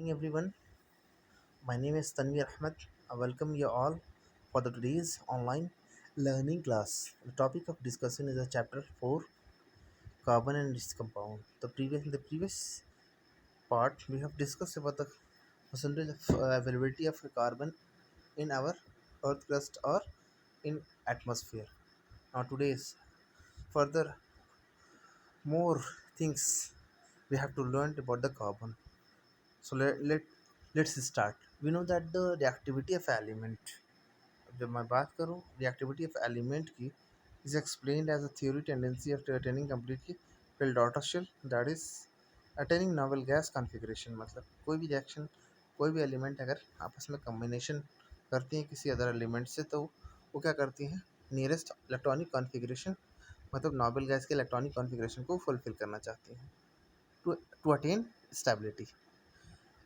morning, everyone. My name is Tanvir Ahmed. I welcome you all for the today's online learning class. The topic of discussion is a chapter 4, carbon and its compound. In the previous part, we have discussed about the percentage of availability of carbon in our Earth crust or in atmosphere. Now, today's further more things we have to learn about the carbon. So let's start. We know that the reactivity of element, जब मैं बात करूँ reactivity of element की, is explained as a theory tendency of attaining completely filled outer shell, that is attaining novel gas configuration. मतलब कोई भी reaction, कोई भी एलिमेंट अगर आपस में कम्बिनेशन करती हैं किसी अदर एलिमेंट से, तो वो क्या करती हैं, नियरेस्ट इलेक्ट्रॉनिक कॉन्फ़िगरेशन, मतलब नोबल गैस के इलेक्ट्रॉनिक कॉन्फ़िगरेशन को फुलफिल करना चाहती हैं to attain stability.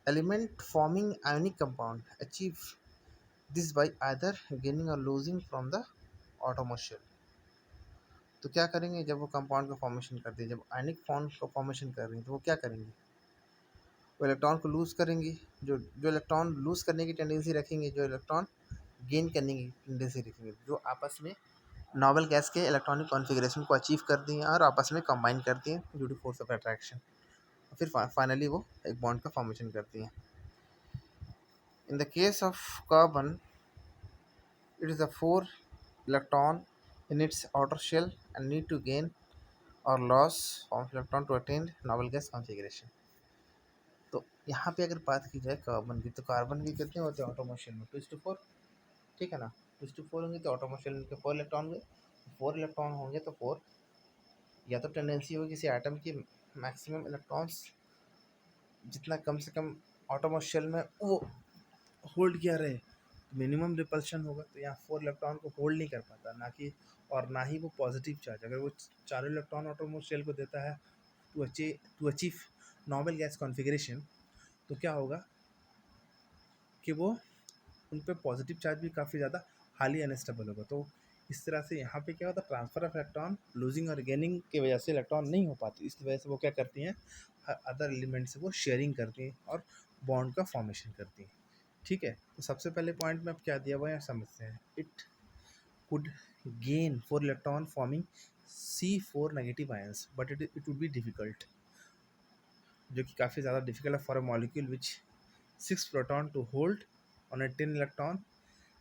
Element forming ionic compound achieve this by either gaining or losing from the outermost shell. तो क्या करेंगे जब वो कंपाउंड का फॉर्मेशन करती है, जब आयनिक फॉर्म का फॉर्मेशन कर रही है, तो वो क्या करेंगे, वो इलेक्ट्रॉन को लूज़ करेंगी. जो जो इलेक्ट्रॉन लूज़ करने की टेंडेंसी रखेंगे, जो इलेक्ट्रॉन गेन करने की टेंडेंसी रखेंगे, जो आपस में नॉवल गैस के इलेक्ट्रॉनिक कॉन्फ़िगरेशन को अचीव करती हैं और आपस में कंबाइन करती हैं due to force of attraction. फिर फाइनली वो एक बॉन्ड का फॉर्मेशन करती हैं. In the case of carbon, it is a 4 electron in its outer shell and need to gain or loss of electron to attain noble gas configuration. तो यहाँ पे अगर बात की जाए कार्बन की, तो कार्बन के कितने होते हैं ऑटोमोशन में, 2:4. ठीक है ना, 2:4 होंगे तो ऑटोमोशन के 4 इलेक्ट्रॉन हुए. 4 इलेक्ट्रॉन होंगे तो 4, या तो टेंडेंसी होगी किसी एटम की मैक्सिमम इलेक्ट्रॉन्स जितना कम से कम ऑटोमोशन में वो होल्ड किया रहे, मिनिमम रिपल्शन होगा. तो यहाँ 4 इलेक्ट्रॉन को होल्ड नहीं कर पाता, ना कि और ना ही वो पॉजिटिव चार्ज. अगर वो 4 इलेक्ट्रॉन ऑटोमोस्ट शेल को देता है to achieve normal gas configuration, तो क्या होगा कि वो उन पे पॉजिटिव चार्ज भी काफ़ी ज़्यादा हाईली अनस्टेबल होगा. तो इस तरह से यहाँ पे क्या होता है, ट्रांसफ़र ऑफ इलेक्ट्रॉन लूजिंग और गेनिंग की वजह से इलेक्ट्रॉन नहीं हो पाती. इस वजह से वो क्या करती हैं, अदर एलिमेंट से वो शेयरिंग करती हैं और बॉन्ड का फॉर्मेशन करती हैं. ठीक है, तो सबसे पहले पॉइंट में अब क्या दिया हुआ है समझते हैं. It could gain 4 electron forming C4 negative ions, but it would be difficult, जो कि काफ़ी ज़्यादा डिफिकल्ट है for a molecule which 6 proton to hold on a 10 electron,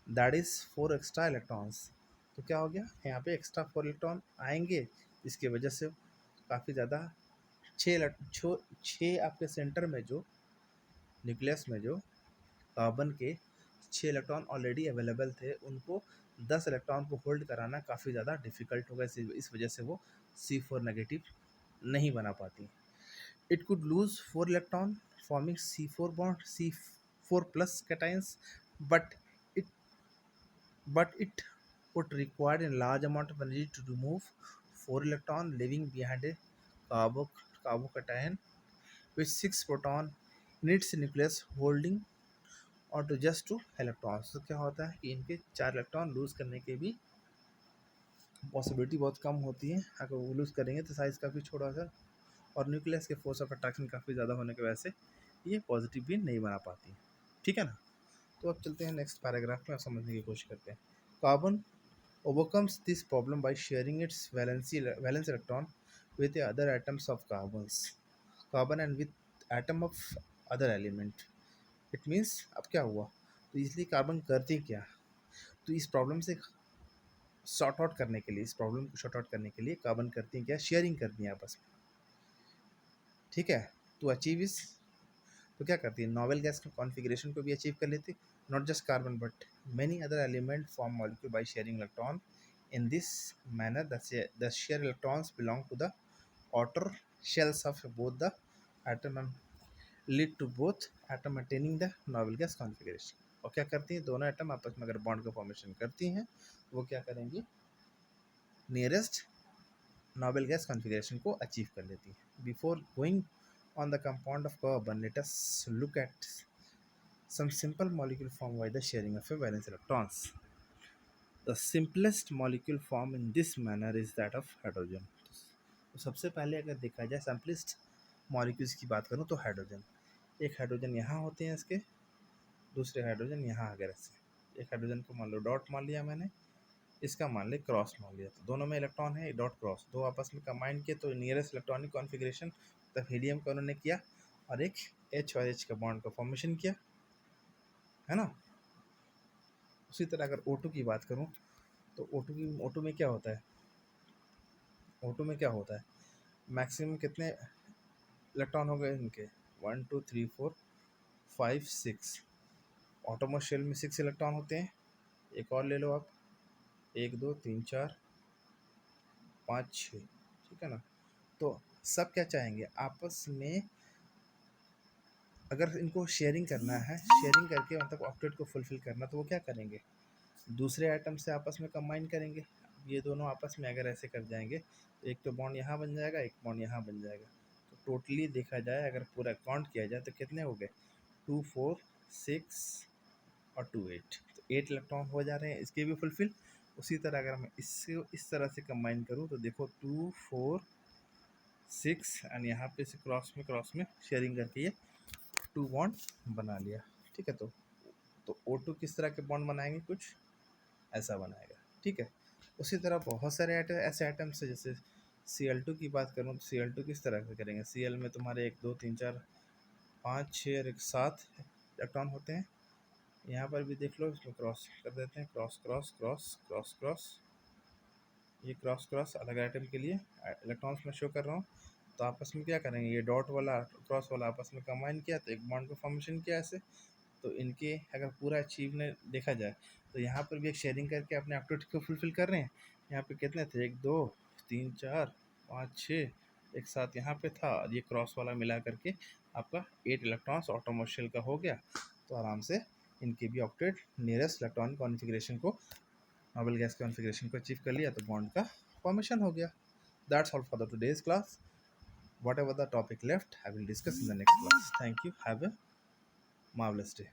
that is 4 extra electrons. तो क्या हो गया, यहाँ पे एक्स्ट्रा 4 इलेक्ट्रॉन आएंगे, जिसकी वजह से काफ़ी ज़्यादा 6 आपके सेंटर में जो न्यूक्लियस में जो कार्बन के 6 इलेक्ट्रॉन ऑलरेडी अवेलेबल थे, उनको 10 इलेक्ट्रॉन को होल्ड कराना काफ़ी ज़्यादा डिफ़िकल्ट होगा. इस वजह से वो C4 नेगेटिव नहीं बना पाती. It could lose 4 electron forming C4 bond C4 plus cations, but it it would require a large amount of energy to remove 4 electron, leaving behind a carbocation with 6 proton in its nucleus holding और to just 2 electrons. तो क्या होता है कि इनके 4 electron loose करने की भी पॉसिबिलिटी बहुत कम होती है. अगर वो लूज़ करेंगे तो साइज़ काफ़ी छोटा होगा, और न्यूक्लियस के फोर्स ऑफ अट्रैक्शन काफ़ी ज़्यादा होने की वजह से ये पॉजिटिव भी नहीं बना पाती. ठीक है ना. तो अब चलते हैं नेक्स्ट पैराग्राफ में, समझने की कोशिश करते हैं. Carbon overcomes this problem by sharing its valence electron with the other atoms of carbon and with atom of other element. It means अब क्या हुआ, तो इसलिए कार्बन करती क्या, तो इस प्रॉब्लम से सॉर्ट आउट करने के लिए, इस प्रॉब्लम को सॉर्ट आउट करने के लिए कार्बन करती हैं क्या, शेयरिंग करती हैं आपस में. ठीक है, तो अचीव इस, तो क्या करती है, नॉवेल गैस के कॉन्फ़िगरेशन को भी अचीव कर लेती. Not just carbon but many other element form molecule by sharing electron. In this manner, the shared electrons belong to the outer shells of both the atom and lead to both atom attaining the noble gas configuration. और क्या करती हैं, दोनों atom आपस में अगर bond का formation करती हैं, वो क्या करेंगी, नियरेस्ट नोबल गैस कॉन्फ़िगरेशन को अचीव कर लेती हैं. Before going on the compound of carbon, let us look at some simple molecule formed by the sharing of a valence electrons. The simplest molecule formed in this manner is that of hydrogen. तो सबसे पहले अगर देखा जाए simplest molecules की बात करूँ तो हाइड्रोजन. एक हाइड्रोजन यहाँ होते हैं इसके, दूसरे हाइड्रोजन यहाँ आ गए ऐसे। एक हाइड्रोजन को मान लो डॉट मान लिया मैंने, इसका मान लिया क्रॉस मान लिया, तो दोनों में इलेक्ट्रॉन है, डॉट क्रॉस, दो आपस में कंबाइन किए तो नियरेस्ट इलेक्ट्रॉनिक कॉन्फ़िगरेशन तब हीलियम का उन्होंने किया और एक H और H का बॉन्ड का फॉर्मेशन किया, है ना। उसी तरह अगर O2 की बात करूँ तो O2 में क्या होता है, O2 में क्या होता है, मैक्सिमम कितने इलेक्ट्रॉन हो गए इनके, 1 2 3 4 5 6, ऑटोमोस्ट शेल में 6 इलेक्ट्रॉन होते हैं। एक और ले लो आप, 1 2 3 4 5 6, ठीक है ना। तो सब क्या चाहेंगे आपस में, अगर इनको शेयरिंग करना है, शेयरिंग करके मतलब ऑक्टेट को फुलफिल करना, तो वो क्या करेंगे, दूसरे आइटम से आपस में कंबाइन करेंगे। ये दोनों आपस में अगर ऐसे कर जाएंगे तो एक तो बॉन्ड यहाँ बन जाएगा, एक बॉन्ड यहाँ बन जाएगा। तो टोटली देखा जाए, अगर पूरा काउंट किया जाए तो कितने हो गए, 2 4 6 और 2 8, तो 8 इलेक्ट्रॉन हो जा रहे हैं इसके भी फुलफिल। उसी तरह अगर मैं इससे इस तरह से कंबाइन करूँ तो देखो 2 4 6 एंड यहाँ पे से क्रॉस में शेयरिंग करके ये 2 बॉन्ड बना लिया, ठीक है। तो O2 किस तरह के बॉन्ड बनाएंगे, कुछ ऐसा बनाएगा, ठीक है। उसी तरह बहुत सारे ऐसे आइटम्स है, जैसे Cl2 की बात करूँ तो Cl2 किस तरह से करेंगे, Cl में तुम्हारे 1 2 3 4 5 6 और एक 7 इलेक्ट्रॉन होते हैं। यहाँ पर भी देख लो, इसमें क्रॉस कर देते हैं, cross cross cross cross cross, ये क्रॉस क्रॉस अलग आइटम के लिए इलेक्ट्रॉन्स में शो कर रहा हूँ। तो आपस में क्या करेंगे, ये डॉट वाला क्रॉस वाला आपस में कंबाइन किया तो एक बॉन्ड को फॉर्मेशन किया ऐसे। तो इनके अगर पूरा अचीवमेंट देखा जाए तो यहाँ पर भी एक शेयरिंग करके अपने एक्टिविटी को फुलफिल कर रहे हैं। यहाँ पे कितने थे, 1 2 3 4 5 6, एक साथ यहाँ पे था, और ये क्रॉस वाला मिला करके आपका 8 इलेक्ट्रॉन्स ऑटोमोशियल का हो गया। तो आराम से इनके भी ऑक्टेट नियरेस्ट इलेक्ट्रॉनिक कॉन्फ़िगरेशन को, नोबल गैस कॉन्फ़िगरेशन को अचीव कर लिया, तो बॉन्ड का फॉर्मेशन हो गया। That's all for the today's class. Whatever the topic left, I will discuss in the next class. Thank you. Have a marvelous day.